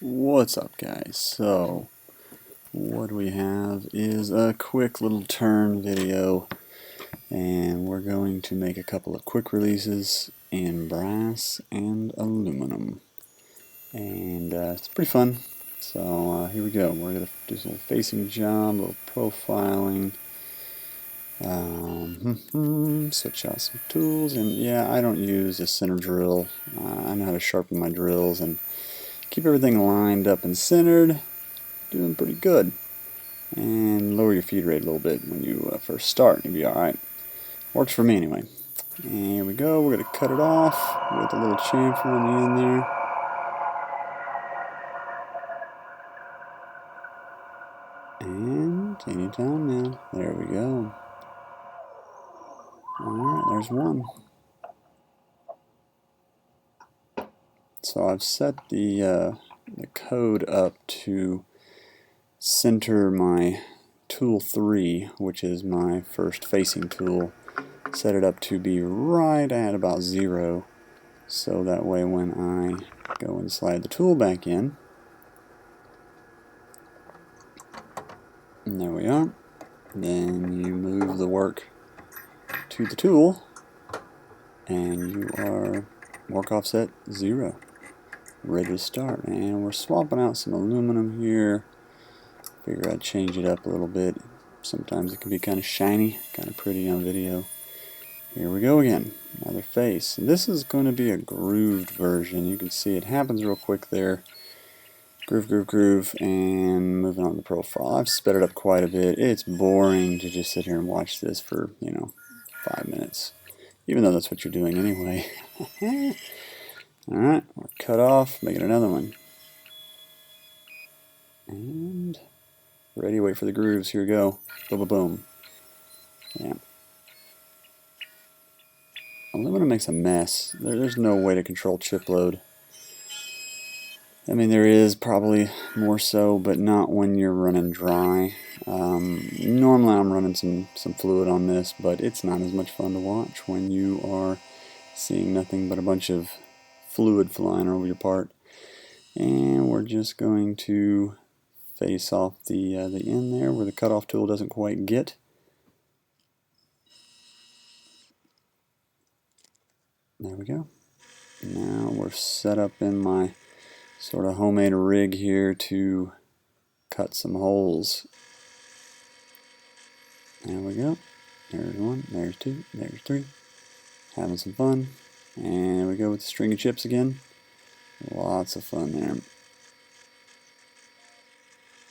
What's up, guys? So what we have is a quick little turn video, and we're going to make a couple of quick releases in brass and aluminum, and it's pretty fun. So here we go. We're going to do some facing job, a little profiling, switch out some tools, and yeah, I don't use a center drill. I know how to sharpen my drills and keep everything lined up and centered. Doing pretty good. And lower your feed rate a little bit when you first start. You'll be alright. Works for me anyway. And here we go. We're going to cut it off with a little chamfer on the end there. And anytime now. There we go. Alright, there's one. So I've set the code up to center my tool 3, which is my first facing tool. Set it up to be right at about 0, so that way when I go and slide the tool back in, and there we are, then you move the work to the tool and you are work offset 0, ready to start. And we're swapping out some aluminum here. Figure I'd change it up a little bit. Sometimes it can be kind of shiny, kind of pretty on video. Here we go again, another face. And this is going to be a grooved version. You can see it happens real quick there. Groove, groove, groove, and moving on to the profile. I've sped it up quite a bit. It's boring to just sit here and watch this for, 5 minutes. Even though that's what you're doing anyway. Alright, we're cut off, making another one. And ready, wait for the grooves. Here we go. Boom, boom, boom. Yeah. Aluminum makes a mess. There's no way to control chip load. I mean, there is probably more so, but not when you're running dry. Normally I'm running some fluid on this, but it's not as much fun to watch when you are seeing nothing but a bunch of fluid flying over your part. And we're just going to face off the end there where the cutoff tool doesn't quite get. There we go. Now we're set up in my sort of homemade rig here to cut some holes. There we go. There's one, there's two, there's three. Having some fun. And we go with the string of chips again. Lots of fun there.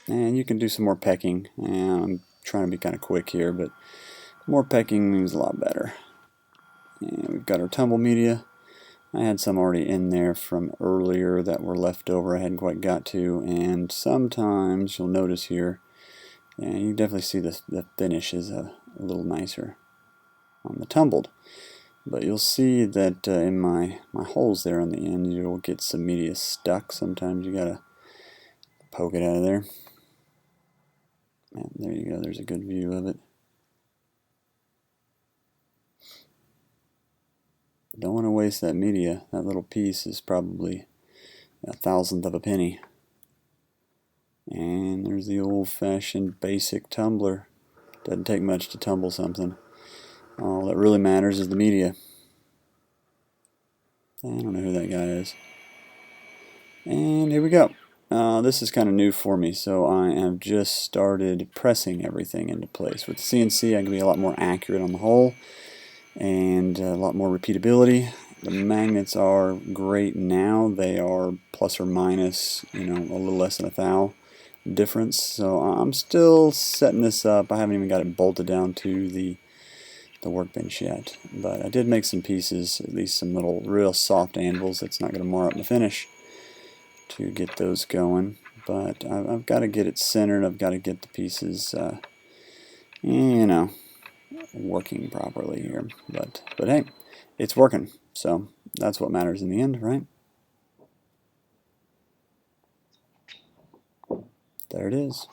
And you can do some more pecking. And I'm trying to be kind of quick here, but more pecking means a lot better. And we've got our tumble media. I had some already in there from earlier that were left over I hadn't quite got to. And sometimes you'll notice here, and you definitely see the finish is a little nicer on the tumbled. But you'll see that in my holes there on the end, you'll get some media stuck. Sometimes you gotta poke it out of there. And there you go, there's a good view of it. Don't want to waste that media. That little piece is probably a thousandth of a penny. And there's the old-fashioned basic tumbler. Doesn't take much to tumble something. All that really matters is the media. I don't know who that guy is. And here we go. This is kind of new for me, so I have just started pressing everything into place. With the CNC, I can be a lot more accurate on the hole and a lot more repeatability. The magnets are great now. They are plus or minus, a little less than a thou difference. So I'm still setting this up. I haven't even got it bolted down to the workbench yet, but I did make some pieces, at least some little real soft anvils that's not going to mar up the finish to get those going. But I've got to get it centered. I've got to get the pieces working properly here, but hey, it's working, so that's what matters in the end, right? There it is.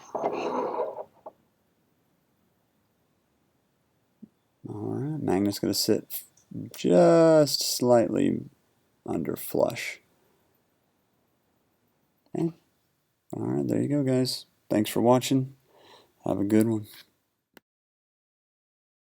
Alright, magnet's going to sit just slightly under flush. Okay, Alright, there you go, guys. Thanks for watching. Have a good one.